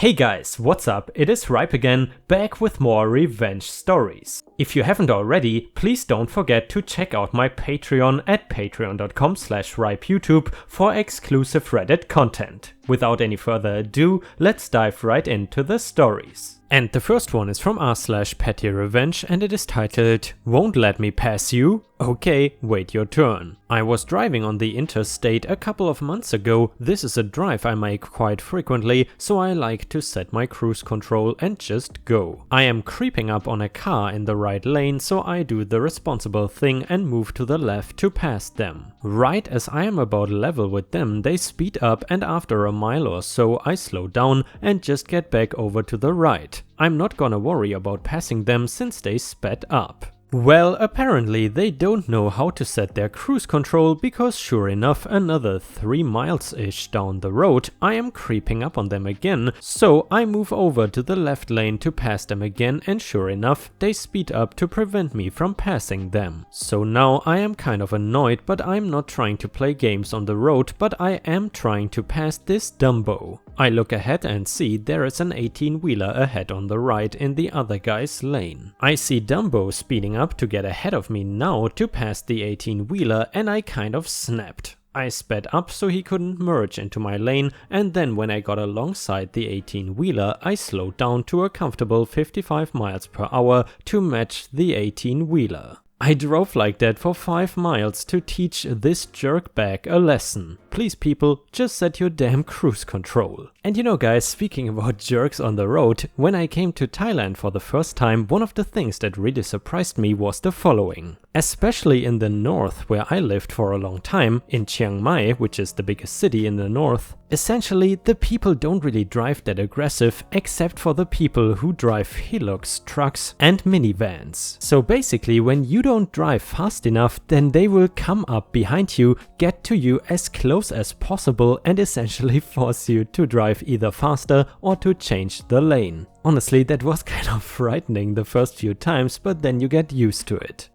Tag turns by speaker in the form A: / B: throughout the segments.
A: Hey guys, what's up? It is Ripe again, back with more revenge stories. If you haven't already, please don't forget to check out my Patreon at patreon.com/ripeyoutube for exclusive Reddit content. Without any further ado, let's dive right into the stories. And the first one is from r/pettyrevenge and it is titled "Won't Let Me Pass You? Okay, wait your turn." I was driving on the interstate a couple of months ago. This is a drive I make quite frequently, so I like to set my cruise control and just go. I am creeping up on a car in the right lane, so I do the responsible thing and move to the left to pass them. Right as I am about level with them, they speed up, and after a mile or so I slow down and just get back over to the right. I'm not gonna worry about passing them since they sped up. Well, apparently they don't know how to set their cruise control, because sure enough, another 3 miles-ish down the road, I am creeping up on them again, so I move over to the left lane to pass them again, and sure enough, they speed up to prevent me from passing them. So now I am kind of annoyed, but I'm not trying to play games on the road, but I am trying to pass this Dumbo. I look ahead and see there is an 18-wheeler ahead on the right in the other guy's lane. I see Dumbo speeding up to get ahead of me now to pass the 18-wheeler, and I kind of snapped. I sped up so he couldn't merge into my lane, and then when I got alongside the 18-wheeler, I slowed down to a comfortable 55 miles per hour to match the 18-wheeler. I drove like that for 5 miles to teach this jerkbag a lesson. Please people, just set your damn cruise control. And you know guys, speaking about jerks on the road, when I came to Thailand for the first time, one of the things that really surprised me was the following. Especially in the north, where I lived for a long time, in Chiang Mai, which is the biggest city in the north, essentially the people don't really drive that aggressive, except for the people who drive Hilux trucks and minivans. So basically, when you don't drive fast enough, then they will come up behind you, get to you as close as possible, and essentially force you to drive either faster or to change the lane. Honestly, that was kind of frightening the first few times, but then you get used to it.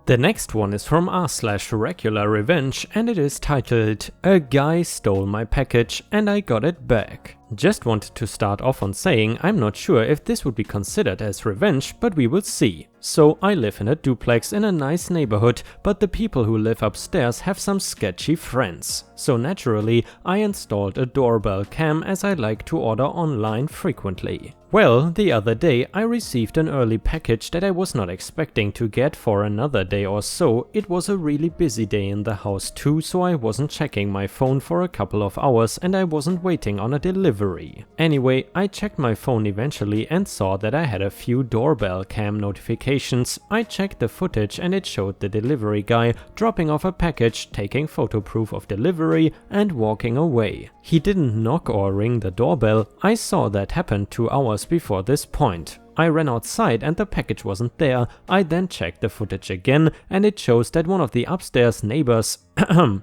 A: The next one is from r/regularrevenge and it is titled "A Guy Stole My Package and I Got It Back." Just wanted to start off on saying I'm not sure if this would be considered as revenge, but we will see. So I live in a duplex in a nice neighborhood, but the people who live upstairs have some sketchy friends. So naturally I installed a doorbell cam, as I like to order online frequently. Well, the other day I received an early package that I was not expecting to get for another day or so. It was a really busy day in the house too, so I wasn't checking my phone for a couple of hours and I wasn't waiting on a delivery. Anyway, I checked my phone eventually and saw that I had a few doorbell cam notifications. I checked the footage and it showed the delivery guy dropping off a package, taking photo proof of delivery and walking away. He didn't knock or ring the doorbell. I saw that happen 2 hours before this point. I ran outside and the package wasn't there. I then checked the footage again and it shows that one of the upstairs neighbors'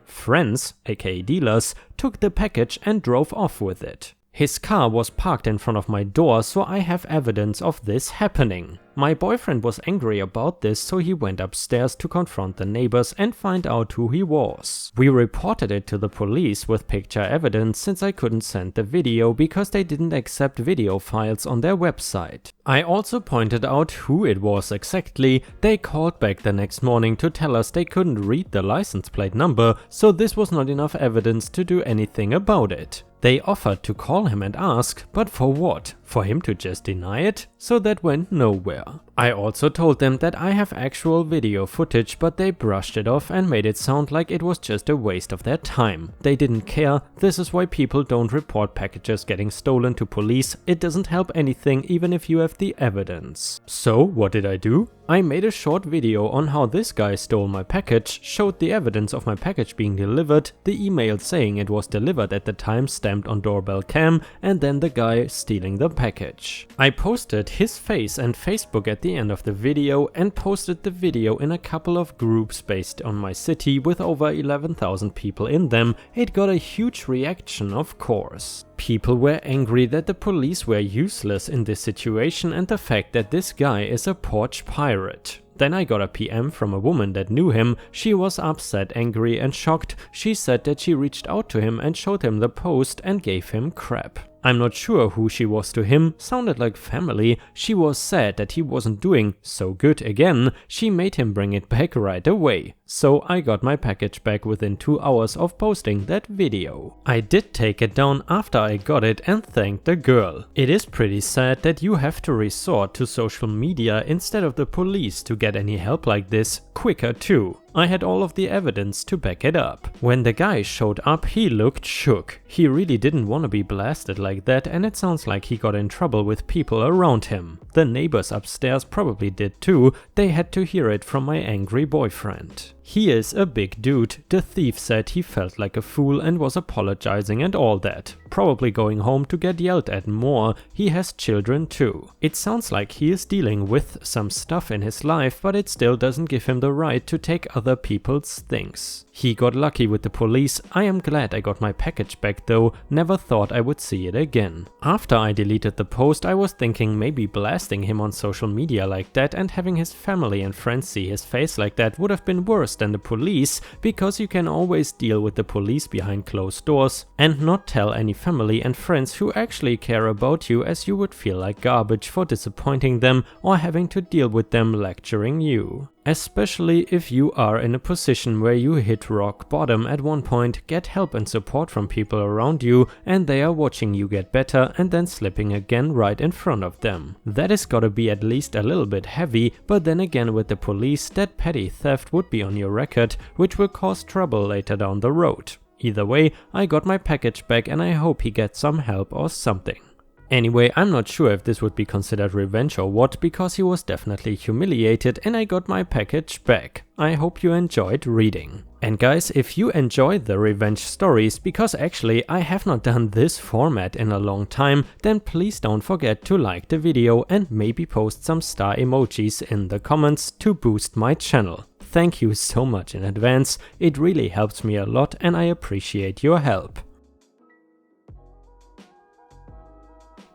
A: friends, aka dealers, took the package and drove off with it. His car was parked in front of my door, so I have evidence of this happening. My boyfriend was angry about this, so he went upstairs to confront the neighbors and find out who he was. We reported it to the police with picture evidence, since I couldn't send the video because they didn't accept video files on their website. I also pointed out who it was exactly. They called back the next morning to tell us they couldn't read the license plate number, so this was not enough evidence to do anything about it. They offered to call him and ask, but for what? For him to just deny it? So that went nowhere. I also told them that I have actual video footage, but they brushed it off and made it sound like it was just a waste of their time. They didn't care. This is why people don't report packages getting stolen to police. It doesn't help anything even if you have the evidence. So what did I do? I made a short video on how this guy stole my package, showed the evidence of my package being delivered, the email saying it was delivered at the time stamped on doorbell cam, and then the guy stealing the package. I posted his face and Facebook at the end of the video and posted the video in a couple of groups based on my city with over 11,000 people in them. It got a huge reaction, of course. People were angry that the police were useless in this situation and the fact that this guy is a porch pirate. Then I got a PM from a woman that knew him. She was upset, angry and shocked. She said that she reached out to him and showed him the post and gave him crap. I'm not sure who she was to him, sounded like family. She was sad that he wasn't doing so good again. She made him bring it back right away. So I got my package back within 2 hours of posting that video. I did take it down after I got it and thanked the girl. It is pretty sad that you have to resort to social media instead of the police to get any help like this, quicker too. I had all of the evidence to back it up. When the guy showed up, he looked shook. He really didn't want to be blasted like that, and it sounds like he got in trouble with people around him. The neighbors upstairs probably did too. They had to hear it from my angry boyfriend. He is a big dude. The thief said he felt like a fool and was apologizing and all that. Probably going home to get yelled at more. He has children too. It sounds like he is dealing with some stuff in his life, but it still doesn't give him the right to take other people's things. He got lucky with the police. I am glad I got my package back though. Never thought I would see it again. After I deleted the post, I was thinking maybe blasting him on social media like that and having his family and friends see his face like that would have been worse than the police, because you can always deal with the police behind closed doors and not tell any family and friends who actually care about you, as you would feel like garbage for disappointing them or having to deal with them lecturing you. Especially if you are in a position where you hit rock bottom at one point, get help and support from people around you, and they are watching you get better and then slipping again right in front of them. That is gotta be at least a little bit heavy, but then again with the police, that petty theft would be on your record, which will cause trouble later down the road. Either way, I got my package back and I hope he gets some help or something. Anyway, I'm not sure if this would be considered revenge or what, because he was definitely humiliated and I got my package back. I hope you enjoyed reading. And guys, if you enjoy the revenge stories, because actually I have not done this format in a long time, then please don't forget to like the video and maybe post some star emojis in the comments to boost my channel. Thank you so much in advance, it really helps me a lot and I appreciate your help.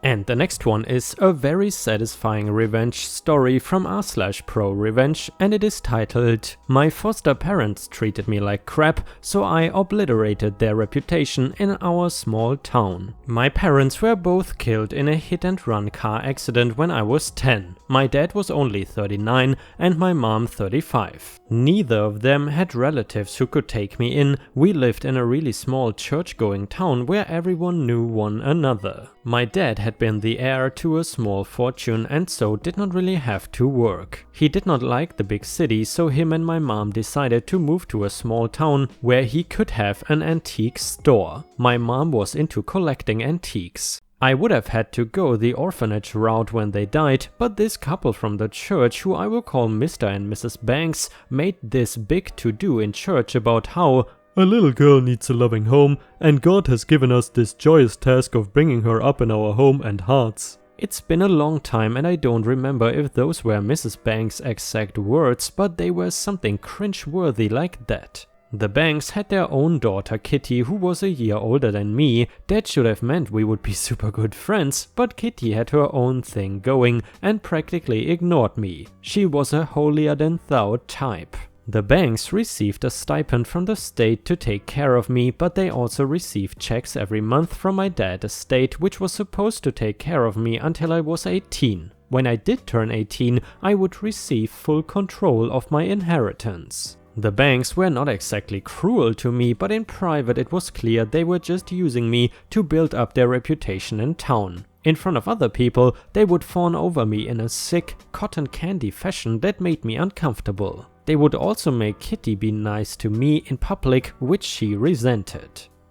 A: And the next one is a very satisfying revenge story from r/pro-revenge, and it is titled "My foster parents treated me like crap, so I obliterated their reputation in our small town. My parents were both killed in a hit-and-run car accident when I was 10. My dad was only 39 and my mom 35. Neither of them had relatives who could take me in. We lived in a really small church-going town where everyone knew one another. My dad had been the heir to a small fortune and so did not really have to work. He did not like the big city, so him and my mom decided to move to a small town where he could have an antique store. My mom was into collecting antiques. I would have had to go the orphanage route when they died, but this couple from the church, who I will call Mr. and Mrs. Banks, made this big to-do in church about how a little girl needs a loving home, and God has given us this joyous task of bringing her up in our home and hearts. It's been a long time and I don't remember if those were Mrs. Banks' exact words, but they were something cringe-worthy like that. The Banks had their own daughter Kitty, who was a year older than me. That should have meant we would be super good friends, but Kitty had her own thing going and practically ignored me. She was a holier-than-thou type. The Banks received a stipend from the state to take care of me, but they also received checks every month from my dad's estate, which was supposed to take care of me until I was 18. When I did turn 18, I would receive full control of my inheritance. The Banks were not exactly cruel to me, but in private it was clear they were just using me to build up their reputation in town. In front of other people, they would fawn over me in a sick, cotton candy fashion that made me uncomfortable. They would also make Kitty be nice to me in public, which she resented.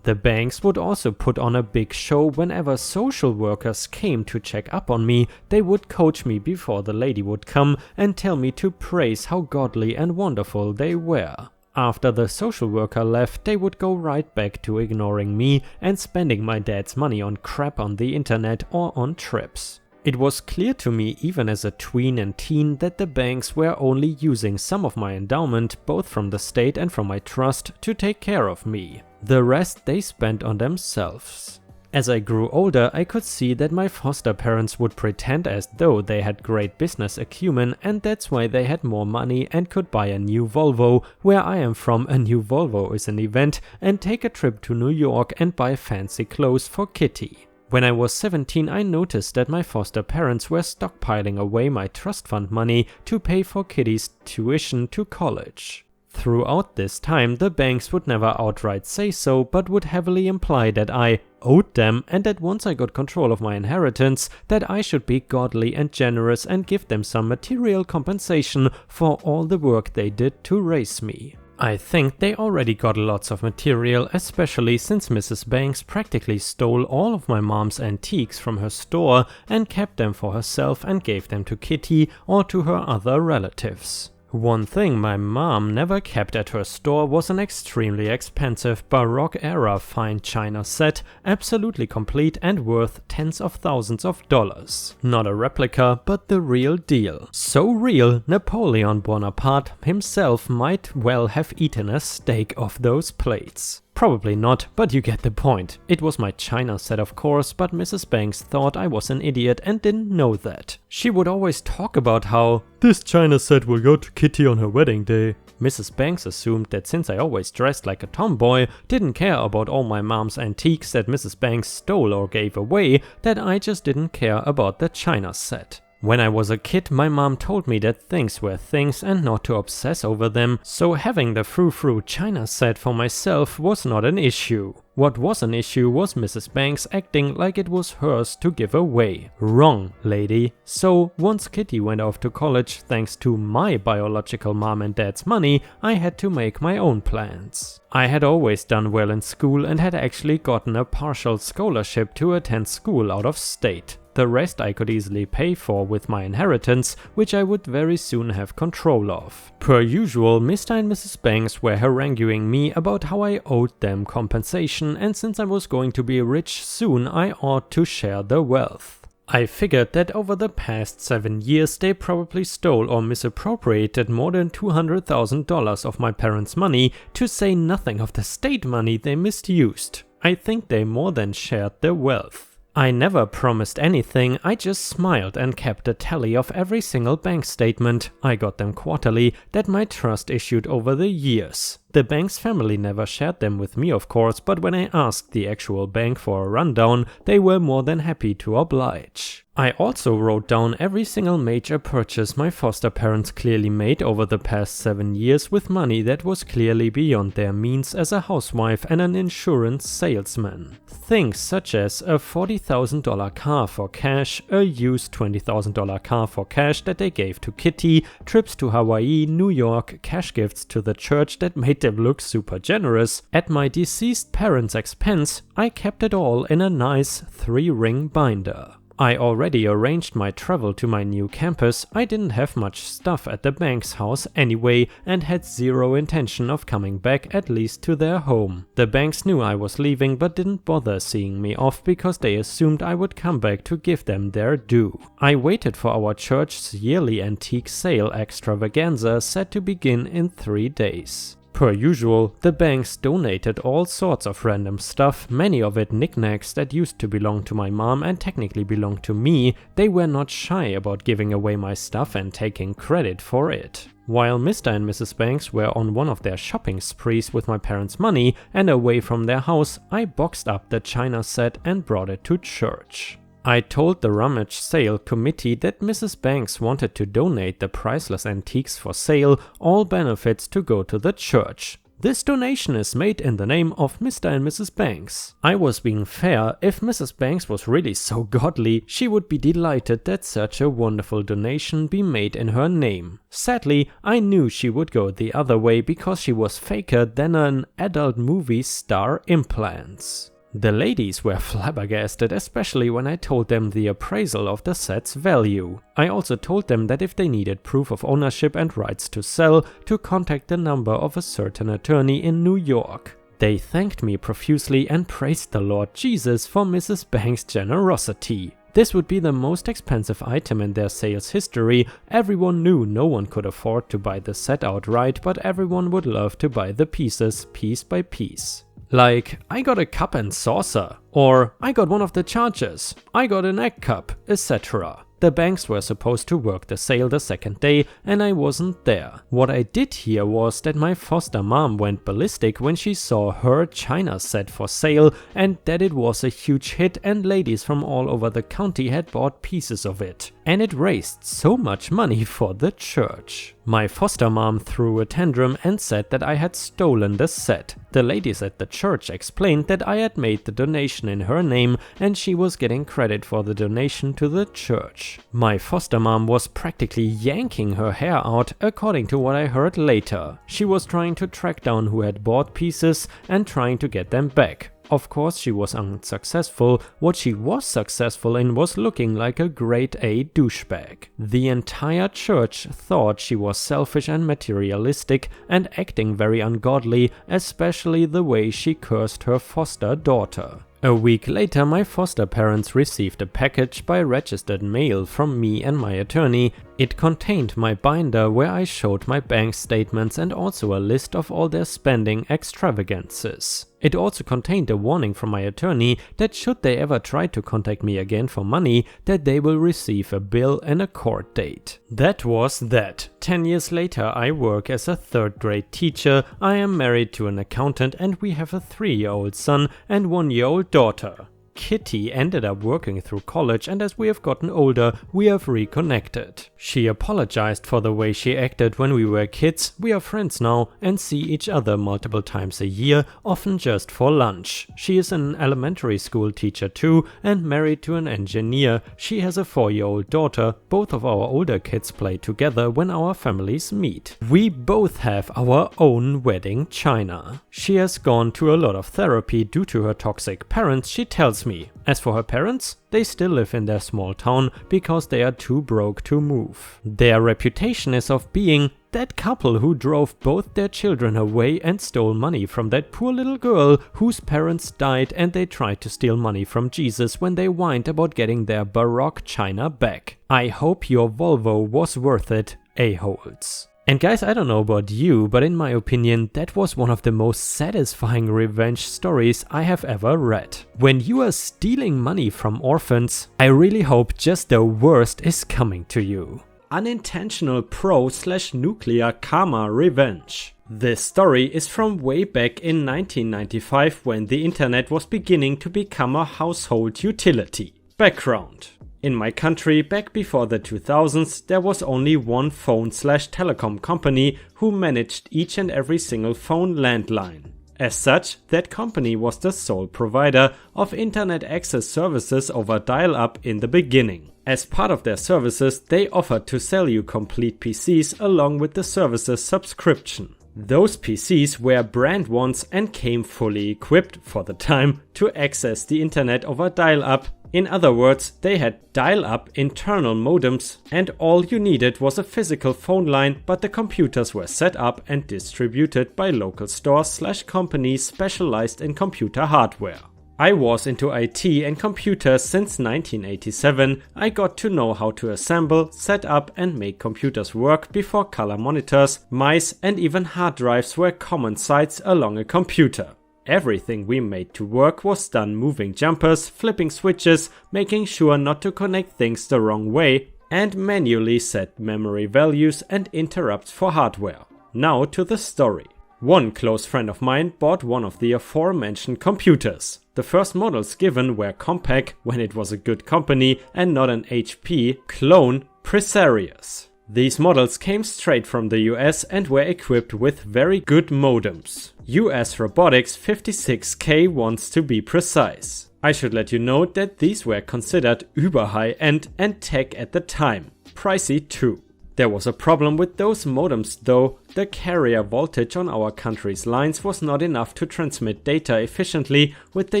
A: The Banks would also put on a big show whenever social workers came to check up on me. They would coach me before the lady would come and tell me to praise how godly and wonderful they were. After the social worker left, they would go right back to ignoring me and spending my dad's money on crap on the internet or on trips. It was clear to me even as a tween and teen that the Banks were only using some of my endowment, both from the state and from my trust, to take care of me. The rest they spent on themselves. As I grew older, I could see that my foster parents would pretend as though they had great business acumen, and that's why they had more money and could buy a new Volvo. Where I am from, a new Volvo is an event, and take a trip to New York and buy fancy clothes for Kitty. When I was 17, I noticed that my foster parents were stockpiling away my trust fund money to pay for Kitty's tuition to college. Throughout this time, the banks would never outright say so, but would heavily imply that I owed them, and that once I got control of my inheritance, that I should be godly and generous and give them some material compensation for all the work they did to raise me. I think they already got lots of material, especially since Mrs. Banks practically stole all of my mom's antiques from her store and kept them for herself and gave them to Kitty or to her other relatives. One thing my mom never kept at her store was an extremely expensive Baroque-era fine china set, absolutely complete and worth tens of thousands of dollars. Not a replica, but the real deal. So real, Napoleon Bonaparte himself might well have eaten a steak off those plates. Probably not, but you get the point. It was my china set, of course, but Mrs. Banks thought I was an idiot and didn't know that. She would always talk about how this china set will go to Kitty on her wedding day. Mrs. Banks assumed that since I always dressed like a tomboy, didn't care about all my mom's antiques that Mrs. Banks stole or gave away, that I just didn't care about the china set. When I was a kid, my mom told me that things were things and not to obsess over them, so having the frou-frou china set for myself was not an issue. What was an issue was Mrs. Banks acting like it was hers to give away. Wrong, lady. So, once Kitty went off to college thanks to my biological mom and dad's money, I had to make my own plans. I had always done well in school and had actually gotten a partial scholarship to attend school out of state. The rest I could easily pay for with my inheritance, which I would very soon have control of. Per usual, Mr. and Mrs. Banks were haranguing me about how I owed them compensation, and since I was going to be rich soon, I ought to share the wealth. I figured that over the past 7 years they probably stole or misappropriated more than $200,000 of my parents' money, to say nothing of the state money they misused. I think they more than shared the wealth. I never promised anything, I just smiled and kept a tally of every single bank statement, I got them quarterly, that my trust issued over the years. The Banks family never shared them with me, of course, but when I asked the actual bank for a rundown, they were more than happy to oblige. I also wrote down every single major purchase my foster parents clearly made over the past 7 years with money that was clearly beyond their means as a housewife and an insurance salesman. Things such as a $40,000 car for cash, a used $20,000 car for cash that they gave to Kitty, trips to Hawaii, New York, cash gifts to the church that made them look super generous. At my deceased parents' expense, I kept it all in a nice 3-ring binder. I already arranged my travel to my new campus. I didn't have much stuff at the Banks house anyway and had zero intention of coming back, at least to their home. The Banks knew I was leaving but didn't bother seeing me off because they assumed I would come back to give them their due. I waited for our church's yearly antique sale extravaganza set to begin in 3 days. Per usual, the Banks donated all sorts of random stuff, many of it knickknacks that used to belong to my mom and technically belonged to me. They were not shy about giving away my stuff and taking credit for it. While Mr. and Mrs. Banks were on one of their shopping sprees with my parents' money and away from their house, I boxed up the china set and brought it to church. I told the rummage sale committee that Mrs. Banks wanted to donate the priceless antiques for sale, all benefits to go to the church. This donation is made in the name of Mr. and Mrs. Banks. I was being fair. If Mrs. Banks was really so godly, she would be delighted that such a wonderful donation be made in her name. Sadly, I knew she would go the other way because she was faker than an adult movie star implants. The ladies were flabbergasted, especially when I told them the appraisal of the set's value. I also told them that if they needed proof of ownership and rights to sell, to contact the number of a certain attorney in New York. They thanked me profusely and praised the Lord Jesus for Mrs. Banks' generosity. This would be the most expensive item in their sales history. Everyone knew no one could afford to buy the set outright, but everyone would love to buy the pieces, piece by piece. Like, I got a cup and saucer, or I got one of the chargers, I got an egg cup, etc. The banks were supposed to work the sale the second day and I wasn't there. What I did hear was that my foster mom went ballistic when she saw her china set for sale and that it was a huge hit and ladies from all over the county had bought pieces of it. And it raised so much money for the church. My foster mom threw a tantrum and said that I had stolen the set. The ladies at the church explained that I had made the donation in her name and she was getting credit for the donation to the church. My foster mom was practically yanking her hair out, according to what I heard later. She was trying to track down who had bought pieces and trying to get them back. Of course she was unsuccessful. What she was successful in was looking like a grade A douchebag. The entire church thought she was selfish and materialistic and acting very ungodly, especially the way she cursed her foster daughter. A week later, my foster parents received a package by registered mail from me and my attorney. It contained my binder where I showed my bank statements and also a list of all their spending extravagances. It also contained a warning from my attorney that should they ever try to contact me again for money, that they will receive a bill and a court date. That was that. 10 years later, I work as a 3rd grade teacher, I am married to an accountant and we have a 3-year-old son and 1-year-old daughter. Kitty ended up working through college and as we have gotten older, we have reconnected. She apologized for the way she acted when we were kids. We are friends now and see each other multiple times a year, often just for lunch. She is an elementary school teacher too and married to an engineer. She has a 4-year-old daughter. Both of our older kids play together when our families meet. We both have our own wedding china. She has gone to a lot of therapy due to her toxic parents, she tells me. As for her parents, they still live in their small town because they are too broke to move. Their reputation is of being that couple who drove both their children away and stole money from that poor little girl whose parents died, and they tried to steal money from Jesus when they whined about getting their Baroque china back. I hope your Volvo was worth it, a-holes. And guys, I don't know about you, but in my opinion, that was one of the most satisfying revenge stories I have ever read. When you are stealing money from orphans, I really hope just the worst is coming to you. Unintentional pro/nuclear karma revenge. This story is from way back in 1995 when the internet was beginning to become a household utility. Background. In my country, back before the 2000s, there was only one phone/telecom company who managed each and every single phone landline. As such, that company was the sole provider of internet access services over dial-up in the beginning. As part of their services, they offered to sell you complete PCs along with the service's subscription. Those PCs were brand ones and came fully equipped, for the time, to access the internet over dial-up. In other words, they had dial-up internal modems and all you needed was a physical phone line, but the computers were set up and distributed by local stores/companies specialized in computer hardware. I was into IT and computers since 1987. I got to know how to assemble, set up and make computers work before color monitors, mice and even hard drives were common sights along a computer. Everything we made to work was done moving jumpers, flipping switches, making sure not to connect things the wrong way, and manually set memory values and interrupts for hardware. Now to the story. One close friend of mine bought one of the aforementioned computers. The first models given were Compaq, when it was a good company and not an HP clone, Precarious. These models came straight from the US and were equipped with very good modems. US Robotics 56K wants to be precise. I should let you know that these were considered uber high-end and tech at the time. Pricey too. There was a problem with those modems though. The carrier voltage on our country's lines was not enough to transmit data efficiently with the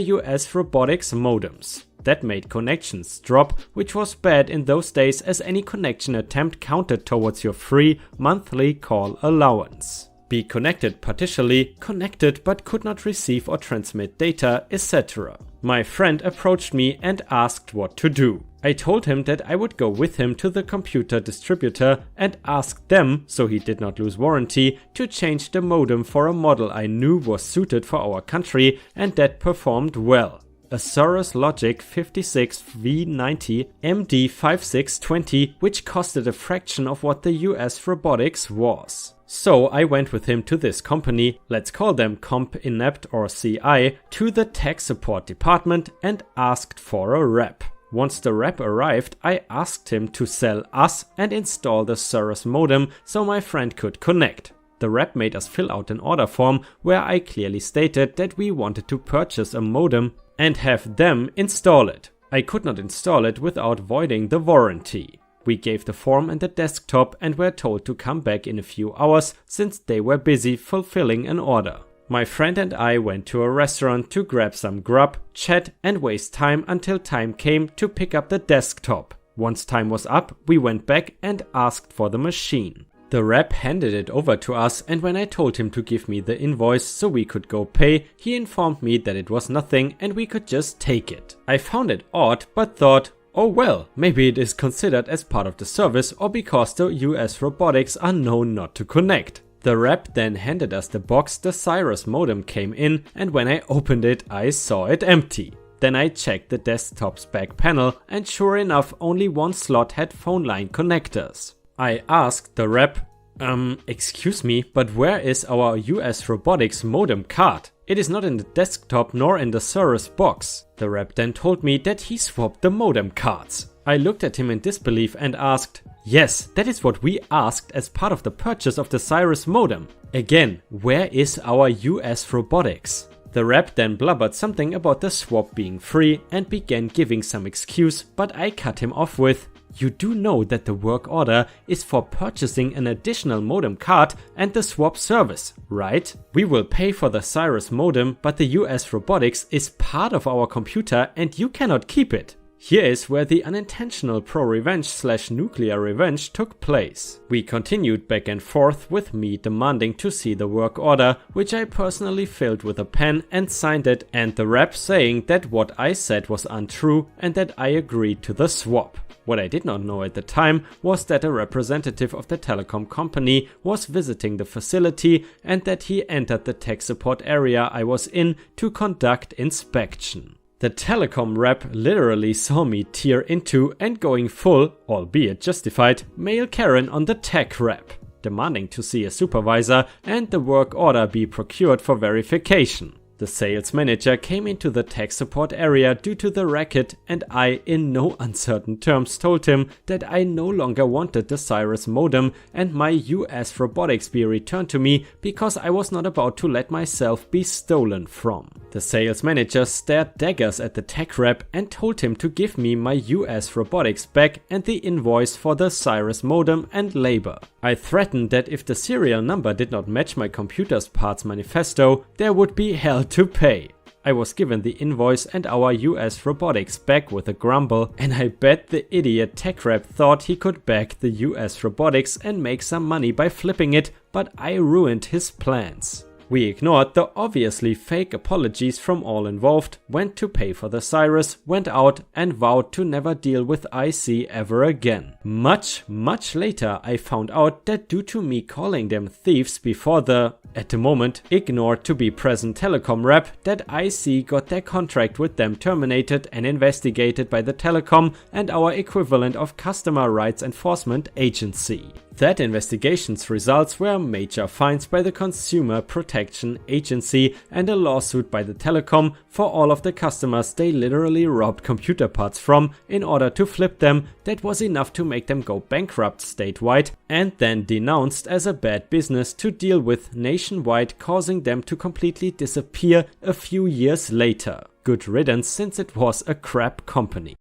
A: US Robotics modems. That made connections drop, which was bad in those days as any connection attempt counted towards your free monthly call allowance. Be connected partially, connected but could not receive or transmit data, etc. My friend approached me and asked what to do. I told him that I would go with him to the computer distributor and ask them, so he did not lose warranty, to change the modem for a model I knew was suited for our country and that performed well. a Cirrus Logic 56V90 MD5620, which costed a fraction of what the US robotics was. So I went with him to this company, let's call them Comp Inept or CI, to the tech support department and asked for a rep. Once the rep arrived, I asked him to sell us and install the Cirrus modem so my friend could connect. The rep made us fill out an order form where I clearly stated that we wanted to purchase a modem and have them install it. I could not install it without voiding the warranty. We gave the form and the desktop and were told to come back in a few hours since they were busy fulfilling an order. My friend and I went to a restaurant to grab some grub, chat and waste time until time came to pick up the desktop. Once time was up, we went back and asked for the machine. The rep handed it over to us, and when I told him to give me the invoice so we could go pay, he informed me that it was nothing and we could just take it. I found it odd but thought, oh well, maybe it is considered as part of the service or because the US robotics are known not to connect. The rep then handed us the box the Cirrus modem came in, and when I opened it I saw it empty. Then I checked the desktop's back panel and sure enough only one slot had phone line connectors. I asked the rep, excuse me, but where is our US robotics modem card? It is not in the desktop nor in the Cirrus box. The rep then told me that he swapped the modem cards. I looked at him in disbelief and asked, yes, that is what we asked as part of the purchase of the Cirrus modem. Again, where is our US robotics? The rep then blubbered something about the swap being free and began giving some excuse, but I cut him off with, you do know that the work order is for purchasing an additional modem card and the swap service, right? We will pay for the Cirrus modem, but the US robotics is part of our computer and you cannot keep it. Here is where the unintentional pro-revenge/nuclear revenge took place. We continued back and forth with me demanding to see the work order, which I personally filled with a pen and signed it, and the rep saying that what I said was untrue and that I agreed to the swap. What I did not know at the time was that a representative of the telecom company was visiting the facility and that he entered the tech support area I was in to conduct inspection. The telecom rep literally saw me tear into and going full, albeit justified, male Karen on the tech rep, demanding to see a supervisor and the work order be procured for verification. The sales manager came into the tech support area due to the racket and I in no uncertain terms told him that I no longer wanted the Cirrus modem and my US robotics be returned to me because I was not about to let myself be stolen from. The sales manager stared daggers at the tech rep and told him to give me my US robotics back and the invoice for the Cirrus modem and labor. I threatened that if the serial number did not match my computer's parts manifesto, there would be hell to pay. I was given the invoice and our US robotics back with a grumble, and I bet the idiot tech rep thought he could back the US robotics and make some money by flipping it, but I ruined his plans. We ignored the obviously fake apologies from all involved, went to pay for the Cirrus, went out and vowed to never deal with IC ever again. Much later I found out that due to me calling them thieves before the, at the moment, ignored to be present telecom rep, that IC got their contract with them terminated and investigated by the telecom and our equivalent of customer rights enforcement agency. That investigation's results were major fines by the Consumer Protection Agency and a lawsuit by the telecom for all of the customers they literally robbed computer parts from in order to flip them. That was enough to make them go bankrupt statewide and then denounced as a bad business to deal with nationwide, causing them to completely disappear a few years later. Good riddance, since it was a crap company.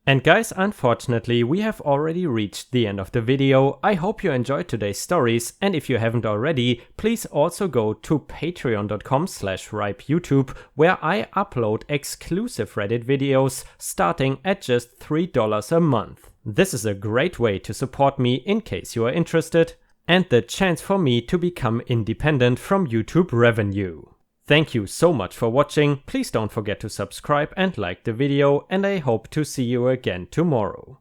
A: And guys, unfortunately, we have already reached the end of the video. I hope you enjoyed today's stories, and if you haven't already, please also go to patreon.com/ripeyoutube, where I upload exclusive Reddit videos starting at just $3 a month. This is a great way to support me in case you are interested, and the chance for me to become independent from YouTube revenue. Thank you so much for watching. Please don't forget to subscribe and like the video, and I hope to see you again tomorrow.